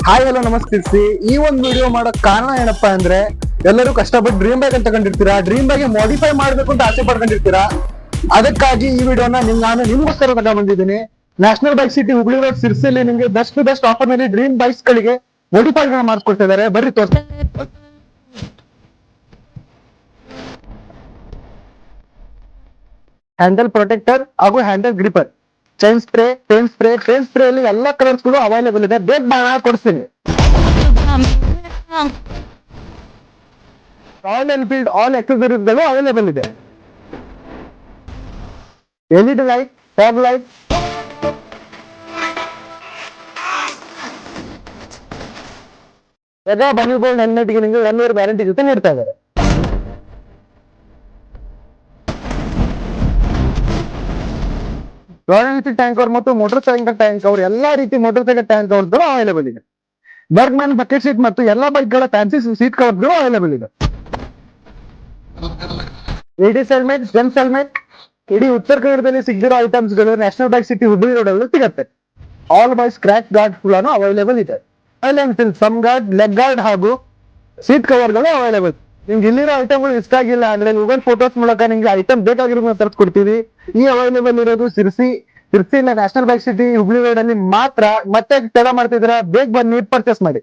Hi hello ನಮಸ್ಕರಿಸಿ. ಈ ಒಂದು ವಿಡಿಯೋ ಮಾಡೋ ಕಾರಣ ಏನಪ್ಪಾ ಅಂದ್ರೆ, ಎಲ್ಲರೂ ಕಷ್ಟಪಟ್ಟು ಡ್ರೀಮ್ ಬೈಕ್ ಅಂತ ತಗೊಂಡಿರ್ತೀರಾ, ಡ್ರೀಮ್ ಬೈಕ್ ಮಾಡಿಫೈ ಮಾಡ್ಬೇಕು ಅಂತ ಆಸೆ ಪಡ್ಕೊಂಡಿರ್ತೀರಾ. ಅದಕ್ಕಾಗಿ ಈ ವಿಡಿಯೋನ ನಾನು ನಿಮ್ಗೋಸ್ಕರ ತಗೊಂಡ್ ಬಂದಿದ್ದೀನಿ. National bike city Hubli road ಸಿರ್ಸಿಲಿ ನಿಮ್ಗೆ ಬೆಸ್ಟ್ ಆಫರ್ ನಲ್ಲಿ ಡ್ರೀಮ್ ಬೈಕ್ಸ್ ಗಳಿಗೆ ಮಾಡಿಫೈ ಮಾಡಿಸ್ಕೊಡ್ತಾ ಇದಾರೆ. ಬರ್ರಿ ತೋರ್ಸಿ. ಹ್ಯಾಂಡಲ್ ಪ್ರೊಟೆಕ್ಟರ್ ಹಾಗೂ handle gripper, chain spray, paint spray ಅಲ್ಲಿ ಎಲ್ಲಾ ಕಲರ್ಸ್ ಗಳು ಅವೈಲೇಬಲ್ ಇದೆ. ಬೇಗ ಕೊಡಿಸ್ತೀನಿ. ರಾಯಲ್ ಎನ್ಫೀಲ್ಡ್ ಆಲ್ ಎಕ್ಸೆಸರೀಸ್ ಗಳು ಅವೈಲೇಬಲ್ ಇದೆ. LED light, tab light, mega ಬನ್ನಿಬೋಲ್ಡ್ ಹೆಲ್ಮೆಟ್ಗೆ ನಿಮಗೆ 1 ಇಯರ್ ವ್ಯಾರಂಟಿ ಜೊತೆ ನೀಡ್ತಾ ಇದ್ದಾರೆ. ರಾಯಲ್ ಎನ್ಫೀಲ್ಡ್ ಟ್ಯಾಂಕ್ ಅವರ್ ಮತ್ತು ಮೋಟರ್ ಸೈಕಲ್ ಟ್ಯಾಂಕ್ ಅವರ್ ಎಲ್ಲಾ ರೀತಿ ಮೋಟರ್ ಸೈಕಲ್ ಟ್ಯಾಂಕ್ ಅವರ್ಗಳು ಅವೈಲೇಬಲ್ ಇದೆ. ಬರ್ಗ್ಮ್ಯಾನ್ ಬಕೆಟ್ ಸೀಟ್ ಮತ್ತು ಎಲ್ಲಾ ಬೈಕ್ ಗಳ ಫ್ಯಾನ್ಸಿ ಸೀಟ್ ಕವರ್ಗಳು ಅವೈಲೇಬಲ್ ಇದೆ. ಲೇಡೀಸ್ ಹೆಲ್ಮೆಟ್, ಜೆಂಟ್ಸ್ ಹೆಲ್ಮೆಟ್, ಇಡೀ ಉತ್ತರ ಕನ್ನಡದಲ್ಲಿ ಸಿಗದಿರೋ ಐಟಮ್ಸ್ ಗಳು National bike city Hubli road ಅಲ್ಲಿ ಸಿಗುತ್ತೆ. ಆಲ್ ಬೈ ಸ್ಕ್ರಾಚ್ ಗಾರ್ಡ್ ಕೂಡ ಅವೈಲೇಬಲ್ ಇದೆ. Royal Enfield sump guard, leg guard ಹಾಗೂ ಸೀಟ್ ಕವರ್ ಗಳು ಅವೈಲೇಬಲ್. ನಿಮ್ಗೆ ಇಲ್ಲಿರೋ ಐಟಮ್ಗಳು ಇಷ್ಟ ಆಗಿಲ್ಲ ಅಂದ್ರೆ ಗೂಗಲ್ ಫೋಟೋಸ್ ಮೂಲಕ ನಿಮ್ಗೆ ಐಟಮ್ ಬೇಕಾಗಿರೋದನ್ನ ತರಿಸ್ಕೊಡ್ತೀವಿ. ಈ ಅವೈಲೇಬಲ್ ಇರೋದು ಸಿರ್ಸಿನ national bike city Hubli road ಅಲ್ಲಿ ಮಾತ್ರ. ಮತ್ತೆ ತಡ ಮಾಡ್ತಿದ್ದೀರಾ, ಬೇಗ ಬನ್ನಿ, ಪರ್ಚೇಸ್ ಮಾಡಿ.